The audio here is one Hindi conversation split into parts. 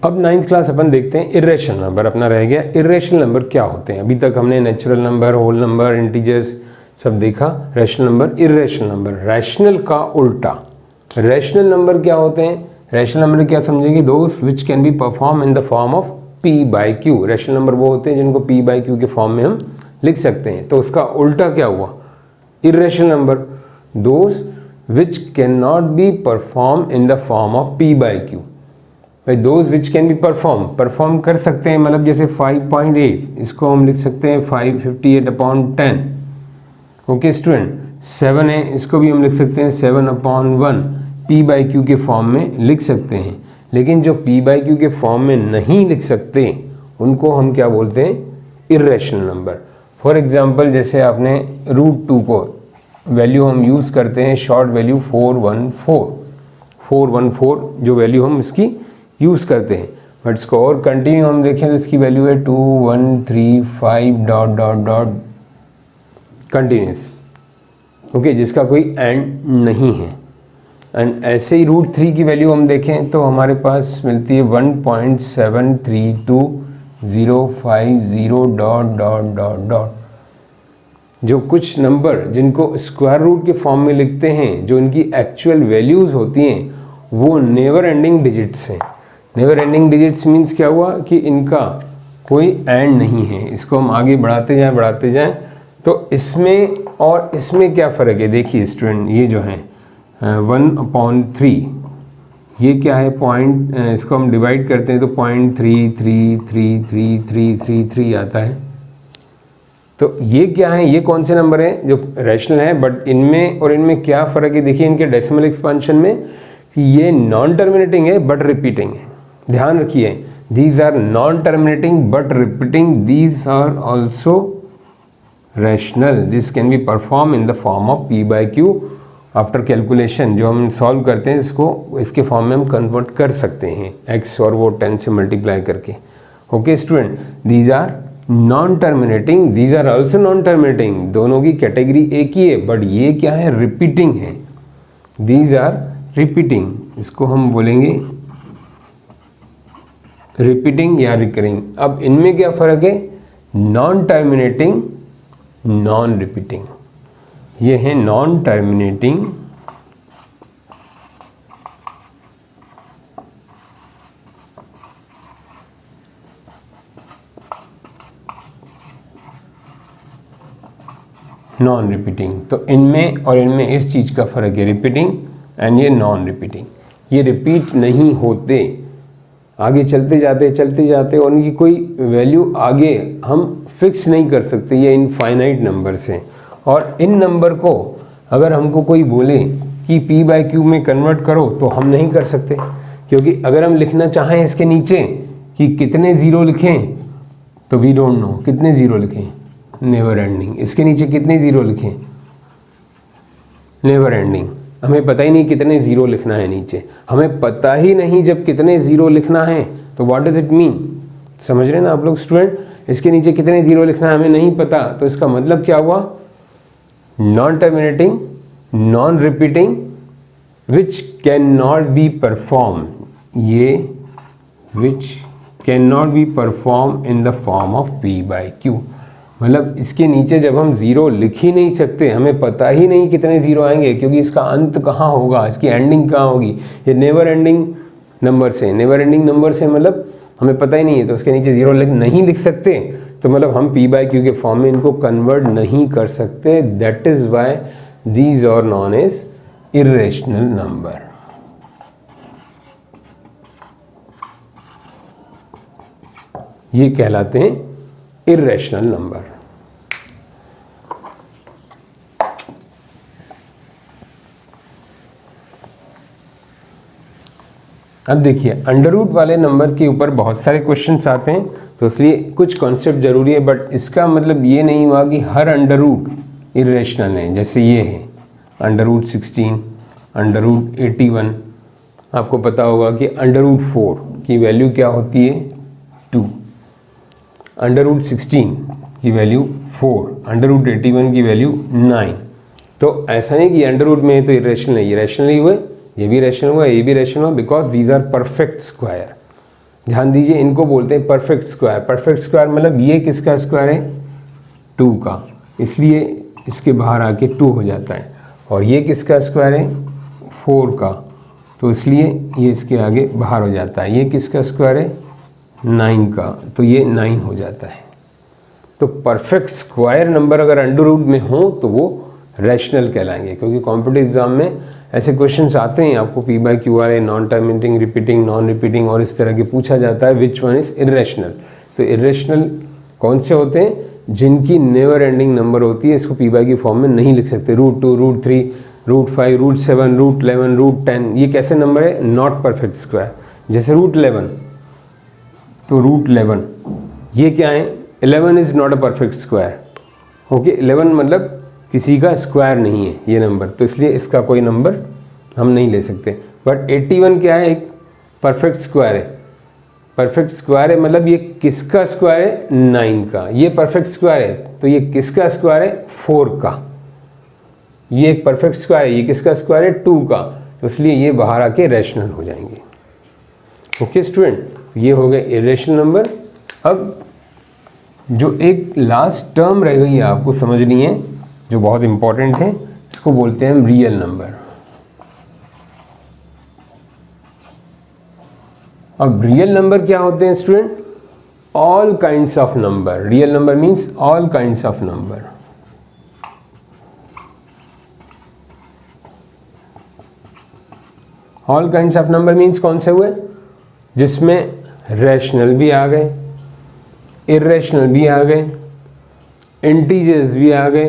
अब 9th क्लास अपन देखते हैं इर्रेशनल नंबर अपना रह गया। इर्रेशनल नंबर क्या होते हैं? अभी तक हमने natural number, whole number, integers सब देखा। Rational number, irrational number, rational का उल्टा। रैशनल नंबर क्या होते हैं? रैशनल नंबर क्या समझेंगे? दोस्त which can be perform in the form of P by Q. Rational number वो होते हैं जिनको पी बाई क्यू के फॉर्म में हम लिख सकते हैं। तो उसका उल्टा क्या हुआ? इर्रेशनल नंबर, दोस्त which can not be perform in the form of P by Q. भाई those which can be perform कर सकते हैं, मतलब जैसे 5.8 इसको हम लिख सकते हैं 558/10। ओके स्टूडेंट, 7 है, इसको भी हम लिख सकते हैं 7/1 पी बाई क्यू के फॉर्म में लिख सकते हैं। लेकिन जो पी बाई क्यू के फॉर्म में नहीं लिख सकते उनको हम क्या बोलते हैं? Irrational number. फॉर एग्जाम्पल जैसे आपने √2 को वैल्यू हम यूज़ करते हैं शॉर्ट वैल्यू 414 जो वैल्यू हम इसकी यूज़ करते हैं, बट इसको और कंटिन्यू हम देखें तो इसकी वैल्यू है 2135 ... कंटिन्यूस। ओके, जिसका कोई एंड नहीं है। एंड ऐसे ही √3 की वैल्यू हम देखें तो हमारे पास मिलती है 1.732050 ... जो कुछ नंबर जिनको स्क्वायर रूट के फॉर्म में लिखते हैं, जो इनकी एक्चुअल वैल्यूज़ होती हैं वो नेवर एंडिंग डिजिट्स हैं। नेवर एंडिंग डिजिट्स मीन्स क्या हुआ कि इनका कोई एंड नहीं है। इसको हम आगे बढ़ाते जाएं तो इसमें और इसमें क्या फ़र्क है? देखिए स्टूडेंट, ये जो है 1/3, ये क्या है? पॉइंट, इसको हम डिवाइड करते हैं तो 0.333333 आता है। तो ये क्या है? ये कौन से नंबर हैं जो रैशनल है? बट इनमें और इनमें क्या फ़र्क है? देखिए इनके डेसिमल एक्सपांशन में कि ये नॉन टर्मिनेटिंग है बट रिपीटिंग है। ध्यान रखिए, these are non terminating but repeating, these are also rational. This can be perform in the form of P by Q after calculation. जो हम सॉल्व करते हैं इसको इसके फॉर्म में हम कन्वर्ट कर सकते हैं x और वो 10 से मल्टीप्लाई करके। Okay student, these are non terminating, these are also non terminating, दोनों की कैटेगरी एक ही है, बट ये क्या है? रिपीटिंग है। दीज आर रिपीटिंग, इसको हम बोलेंगे रिपीटिंग या रिकरिंग। अब इनमें क्या फ़र्क है? Non terminating, non repeating. ये है नॉन टर्मिनेटिंग नॉन रिपीटिंग। तो इनमें और इनमें इस चीज़ का फ़र्क है, रिपीटिंग एंड ये नॉन रिपीटिंग। ये रिपीट नहीं होते, आगे चलते जाते और उनकी कोई वैल्यू आगे हम फिक्स नहीं कर सकते। ये इनफाइनाइट नंबर्स हैं। और इन नंबर को अगर हमको कोई बोले कि पी बाई क्यू में कन्वर्ट करो तो हम नहीं कर सकते, क्योंकि अगर हम लिखना चाहें इसके नीचे कि कितने ज़ीरो लिखें तो वी डोंट नो कितने ज़ीरो लिखें, नेवर एंडिंग। इसके नीचे कितने ज़ीरो लिखें? Never ending. हमें पता ही नहीं कितने ज़ीरो लिखना है नीचे, हमें पता ही नहीं जब कितने ज़ीरो लिखना है तो व्हाट डज इट मीन? समझ रहे हैं ना आप लोग स्टूडेंट? इसके नीचे कितने ज़ीरो लिखना है हमें नहीं पता, तो इसका मतलब क्या हुआ? Non terminating, non repeating, which can not be perform. ये which can not be perform in the form of P by Q. मतलब इसके नीचे जब हम ज़ीरो लिख ही नहीं सकते, हमें पता ही नहीं कितने ज़ीरो आएंगे, क्योंकि इसका अंत कहाँ होगा, इसकी एंडिंग कहाँ होगी। ये नेवर एंडिंग नंबर से, नेवर एंडिंग नंबर से मतलब हमें पता ही नहीं है, तो उसके नीचे ज़ीरो नहीं लिख सकते, तो मतलब हम पी बाई क्यू के फॉर्म में इनको कन्वर्ट नहीं कर सकते। That is why these are non as irrational number. ये कहलाते हैं इर्रेशनल नंबर। अब देखिए, अंडर रूट वाले नंबर के ऊपर बहुत सारे क्वेश्चंस आते हैं, तो इसलिए कुछ कॉन्सेप्ट जरूरी है, बट इसका मतलब ये नहीं हुआ कि हर अंडर रूट इर्रेशनल है। जैसे ये है अंडर रूट 16, अंडर रूट 81। आपको पता होगा कि अंडर रूट 4 की वैल्यू क्या होती है? 2। अंडर रूट 16 की वैल्यू 4, अंडर रूट 81 की वैल्यू 9। तो ऐसा नहीं कि अंडर रूट में है तो इरेशनल है, ये रैशनल ही हुए, ये भी रैशनल हुआ, ये भी रैशनल हुआ, because these are perfect square. ध्यान दीजिए, इनको बोलते हैं परफेक्ट स्क्वायर। परफेक्ट स्क्वायर मतलब ये किसका स्क्वायर है, 2 का, इसलिए इसके बाहर आके 2 हो जाता है। और ये किसका स्क्वायर है, 4 का, तो इसलिए ये इसके आगे बाहर हो जाता है। ये किसका स्क्वायर है, 9 का, तो ये 9 हो जाता है। तो परफेक्ट स्क्वायर नंबर अगर अंडर रूट में हो तो वो रैशनल कहलाएंगे, क्योंकि कॉम्पिटिटिव एग्जाम में ऐसे क्वेश्चंस आते हैं आपको, पी बाई क्यू आर है, non terminating, repeating, non repeating, और इस तरह के पूछा जाता है विच वन इज इरेशनल। तो इरेशनल कौन से होते हैं, जिनकी नेवर एंडिंग नंबर होती है, इसको पी बाई की फॉर्म में नहीं लिख सकते। √2, √3, √5, √7, √11, √10, ये कैसे नंबर है, नॉट परफेक्ट स्क्वायर। जैसे √11, तो √11 ये क्या है, 11 is not a perfect square. Okay, 11 मतलब किसी का स्क्वायर नहीं है ये नंबर, तो इसलिए इसका कोई नंबर हम नहीं ले सकते। बट 81 क्या है, एक परफेक्ट स्क्वायर है। परफेक्ट स्क्वायर है मतलब ये किसका स्क्वायर है, 9 का। ये परफेक्ट स्क्वायर है तो ये किसका स्क्वायर है, 4 का। ये एक परफेक्ट स्क्वायर है, ये किसका स्क्वायर है, 2 का, तो इसलिए ये बाहर आके रैशनल हो जाएंगे। ओके स्टूडेंट, ये हो गए इरेशनल नंबर। अब जो एक लास्ट टर्म रह गई है आपको समझनी है, जो बहुत इंपॉर्टेंट है, इसको बोलते हैं हम रियल नंबर। अब रियल नंबर क्या होते हैं student, all kinds of number. Real number means all kinds of number. All kinds of number means कौन से हुए, जिसमें रैशनल भी आ गए, इरेशनल भी आ गए, इंटीजर्स भी आ गए,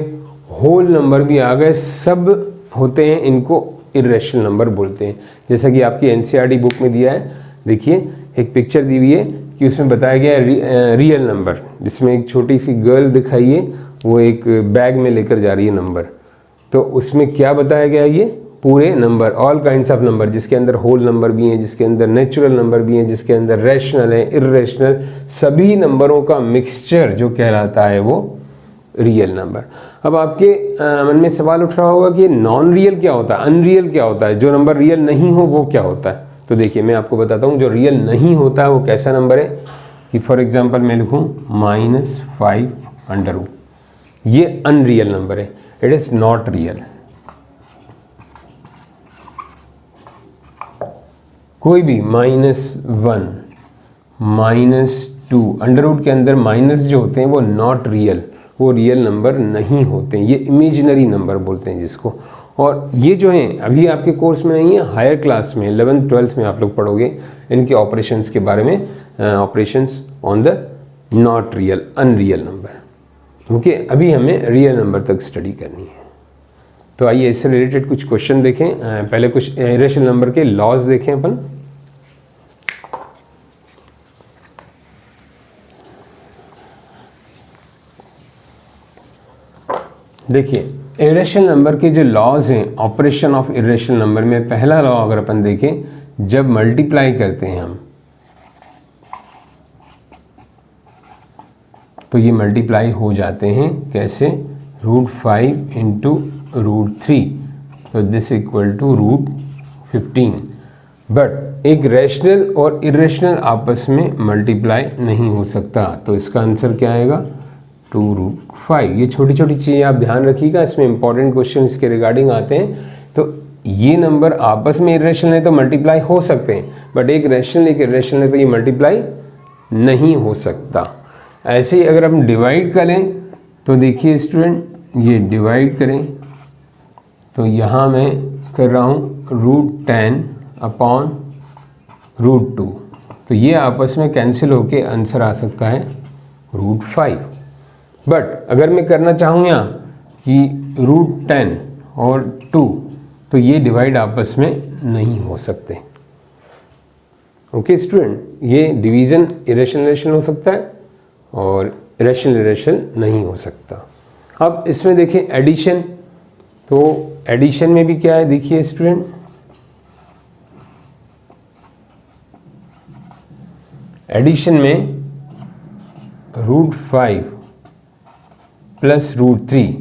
होल नंबर भी आ गए, सब होते हैं, इनको इरेशनल नंबर बोलते हैं। जैसा कि आपकी एनसीईआरटी बुक में दिया है, देखिए एक पिक्चर दी हुई है कि उसमें बताया गया है रियल नंबर, जिसमें एक छोटी सी गर्ल दिखाई है, वो एक बैग में लेकर जा रही है नंबर। तो उसमें क्या बताया गया है, ये पूरे number, all kinds of number, जिसके अंदर होल नंबर भी हैं, जिसके अंदर नेचुरल नंबर भी हैं, जिसके अंदर रैशनल है, इरेशनल, सभी नंबरों का मिक्सचर जो कहलाता है वो रियल नंबर। अब आपके मन में सवाल उठ रहा होगा कि नॉन रियल क्या होता है, अनरियल क्या होता है, जो नंबर रियल नहीं हो वो क्या होता है। तो देखिए मैं आपको बताता हूँ, जो रियल नहीं होता है वो कैसा नंबर है, कि फॉर एग्जांपल मैं लिखूँ -5√, ये अनरियल नंबर है, इट इज नॉट रियल। कोई भी -1, -2, अंडर रूट के अंदर माइनस जो होते हैं वो नॉट रियल, वो रियल नंबर नहीं होते हैं, ये इमेजिनरी नंबर बोलते हैं जिसको। और ये जो हैं अभी आपके कोर्स में नहीं है, हायर क्लास में 11th 12th में आप लोग पढ़ोगे इनके ऑपरेशंस के बारे में, operations on the not real, unreal number. Okay, अभी हमें रियल नंबर तक स्टडी करनी है। तो आइए इससे रिलेटेड कुछ क्वेश्चन देखें। पहले कुछ इरेशनल नंबर के लॉज देखें अपन। देखिए इरेशनल नंबर के जो लॉज हैं, ऑपरेशन ऑफ इरेशनल नंबर में पहला लॉ अगर अपन देखें, जब मल्टीप्लाई करते हैं हम, तो ये मल्टीप्लाई हो जाते हैं कैसे, √5 × √3, तो दिस इक्वल टू √15। बट एक रैशनल और इरेशनल आपस में मल्टीप्लाई नहीं हो सकता, तो इसका आंसर क्या आएगा, 2√5। ये छोटी छोटी चीज़ें आप ध्यान रखिएगा, इसमें इंपॉर्टेंट क्वेश्चन इसके रिगार्डिंग आते हैं। तो ये नंबर आपस में इरेशनल है तो मल्टीप्लाई हो सकते हैं, बट एक रैशनल एक इरेशनल है तो ये मल्टीप्लाई नहीं हो सकता। ऐसे ही अगर हम डिवाइड करें तो देखिए स्टूडेंट, ये डिवाइड करें तो यहाँ मैं कर रहा हूँ √10/√2, तो ये आपस में कैंसिल होके आंसर आ सकता है √5। बट अगर मैं करना चाहूँ यहाँ कि √10 और 2, तो ये डिवाइड आपस में नहीं हो सकते। ओके स्टूडेंट, ये डिवीज़न इरेशनल हो सकता है और इरेशनल नहीं हो सकता। अब इसमें देखें एडिशन, तो एडिशन में भी क्या है, देखिए स्टूडेंट, एडिशन में √5 + √3,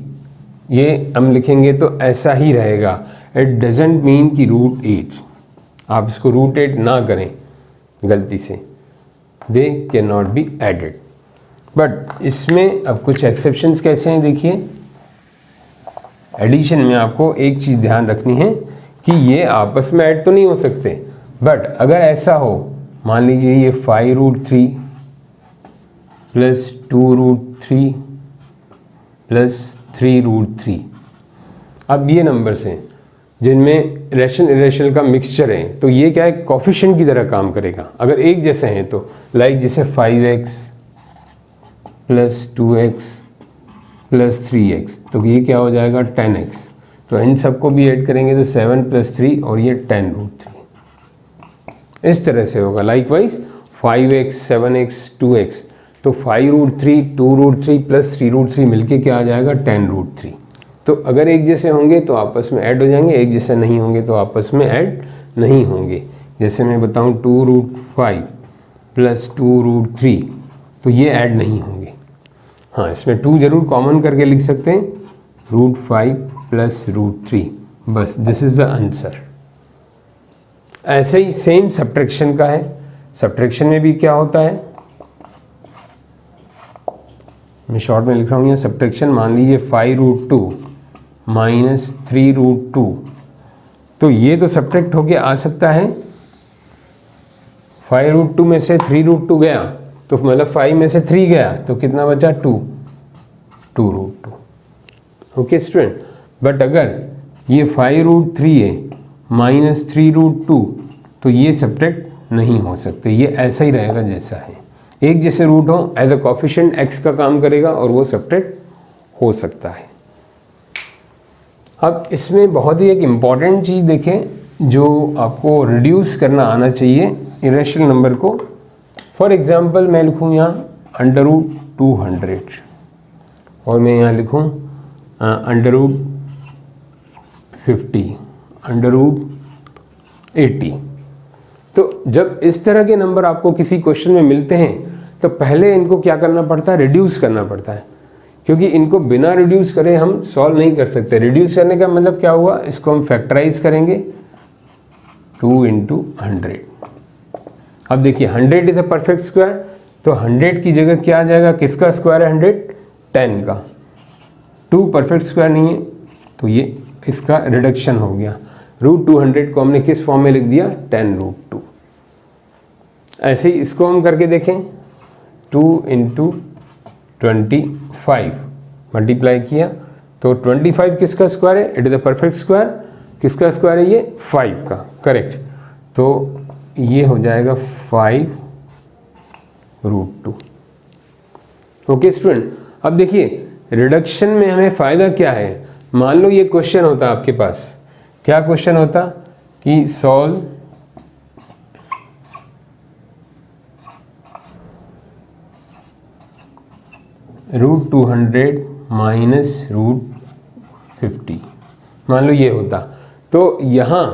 ये हम लिखेंगे तो ऐसा ही रहेगा। इट डजेंट मीन कि √8, आप इसको √8 ना करें गलती से, they can not be added. But इसमें अब कुछ एक्सेप्शंस कैसे हैं देखिए। एडिशन में आपको एक चीज़ ध्यान रखनी है कि ये आपस में ऐड तो नहीं हो सकते, बट अगर ऐसा हो, मान लीजिए ये 5√3 प्लस 2√3 प्लस 3√3, अब ये नंबर्स हैं जिनमें रेशनल इरेशनल का मिक्सचर है, तो ये क्या है, कोफिशिएंट की तरह काम करेगा। अगर एक जैसे हैं तो लाइक जैसे 5x plus 2x plus 3x, तो ये क्या हो जाएगा 10x। तो इन सबको भी ऐड करेंगे तो 7 प्लस 3 और ये 10√3, इस तरह से होगा। लाइकवाइज 5x 7x 2x, तो 5√3 2√3 प्लस 3√3 मिलके क्या आ जाएगा 10√3। तो अगर एक जैसे होंगे तो आपस में ऐड हो जाएंगे, एक जैसे नहीं होंगे तो आपस में ऐड नहीं होंगे। जैसे मैं बताऊं 2√5 प्लस 2√3, तो ये ऐड नहीं होंगे। हाँ, इसमें 2 जरूर कॉमन करके लिख सकते हैं, √5 प्लस √3, बस दिस इज द आंसर। ऐसे ही सेम सब्ट्रैक्शन का है। सब्ट्रैक्शन में भी क्या होता है, मैं शॉर्ट में लिख रहा हूँ यहाँ सब्ट्रैक्शन। मान लीजिए 5√2 माइनस 3√2, तो ये तो सब्ट्रैक्ट होके आ सकता है। 5√2 में से 3√2 गया तो मतलब 5 में से 3 गया तो कितना बचा 2√2। ओके स्टूडेंट, बट अगर ये 5√3 है माइनस 3√2, तो ये सब्ट्रैक्ट नहीं हो सकते, ये ऐसा ही रहेगा जैसा है। एक जैसे रूट हो, एज अ कोफिशिएंट x का काम करेगा और वो सब्ट्रैक्ट हो सकता है। अब इसमें बहुत ही एक इम्पॉर्टेंट चीज़ देखें जो आपको रिड्यूस करना आना चाहिए इरेशनल नंबर को। फॉर एग्जांपल मैं लिखूँ यहाँ √200 और मैं यहाँ लिखूँ √50 √80। तो जब इस तरह के नंबर आपको किसी क्वेश्चन में मिलते हैं तो पहले इनको क्या करना पड़ता है, रिड्यूस करना पड़ता है, क्योंकि इनको बिना रिड्यूस करे हम सॉल्व नहीं कर सकते। रिड्यूस करने का मतलब क्या हुआ, इसको हम फैक्टराइज करेंगे 2 × 100। अब देखिए 100 इज अ परफेक्ट स्क्वायर, तो 100 की जगह क्या आ जाएगा, किसका स्क्वायर है 100, 10 का। 2 परफेक्ट स्क्वायर नहीं है तो ये इसका रिडक्शन हो गया। √200 को हमने किस फॉर्म में लिख दिया, 10√2। ऐसे ही इसको हम करके देखें, 2 × 25 मल्टीप्लाई किया तो 25 किसका स्क्वायर है, it is a perfect square. किसका स्क्वायर है ये, 5 का, करेक्ट। तो ये हो जाएगा 5√2। ओके स्टूडेंट, अब देखिए रिडक्शन में हमें फ़ायदा क्या है। मान लो ये क्वेश्चन होता आपके पास, क्या क्वेश्चन होता कि सॉल्व √200 माइनस √50, मान लो ये होता। तो यहाँ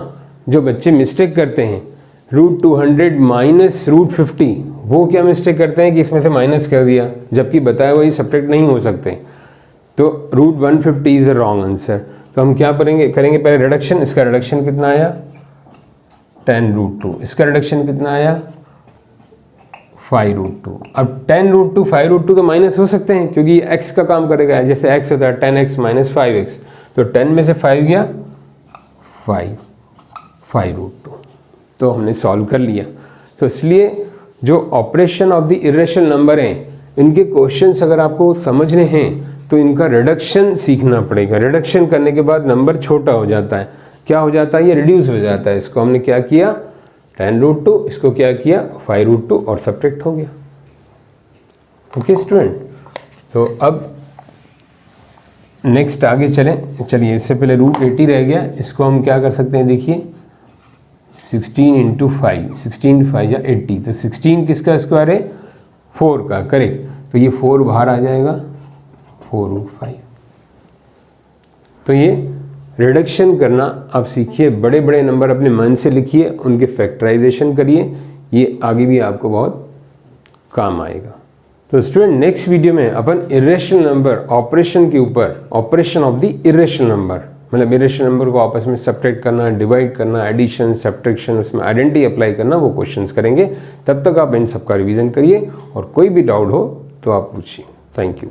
जो बच्चे मिस्टेक करते हैं √200 माइनस √50, वो क्या मिस्टेक करते हैं कि इसमें से माइनस कर दिया, जबकि बताया वही सब्ट्रैक्ट नहीं हो सकते। तो √150 इज अ रॉन्ग आंसर। तो हम क्या करेंगे पहले रिडक्शन। इसका रिडक्शन कितना आया 10√2, इसका रिडक्शन कितना आया 5√2। अब 10√2 5√2 तो माइनस हो सकते हैं क्योंकि ये x का काम करेगा, जैसे x होता है 10x माइनस 5x, तो 10 में से 5 गया 5√2, तो हमने सॉल्व कर लिया। तो इसलिए जो operation of the irrational number हैं, इनके क्वेश्चंस अगर आपको समझने हैं तो इनका रिडक्शन सीखना पड़ेगा। रिडक्शन करने के बाद नंबर छोटा हो जाता है, क्या हो जाता है, ये रिड्यूस हो जाता है। इसको हमने क्या किया 10√2, इसको क्या किया 5√2 और सब्ट्रैक्ट हो गया। ओके स्टूडेंट, तो अब नेक्स्ट आगे चलें। चलिए, इससे पहले √80 रह गया, इसको हम क्या कर सकते हैं, देखिए 16 × 5, 16 × 5 या 80, तो 16 किसका स्क्वायर है 4 का, करेक्ट। तो ये 4 बाहर आ जाएगा 4√5। तो ये रिडक्शन करना आप सीखिए, बड़े बड़े नंबर अपने मन से लिखिए, उनके फैक्टराइजेशन करिए, ये आगे भी आपको बहुत काम आएगा। तो स्टूडेंट नेक्स्ट वीडियो में अपन इरेशनल नंबर ऑपरेशन के ऊपर, operation of the irrational number मतलब इरेशनल नंबर को आपस में सब्ट्रैक्ट करना, डिवाइड करना, एडिशन, सब्ट्रैक्शन, उसमें आइडेंटिटी अप्लाई करना, वो क्वेश्चंस करेंगे। तब तक आप इन सबका रिवीजन करिए और कोई भी डाउट हो तो आप पूछिए। Thank you.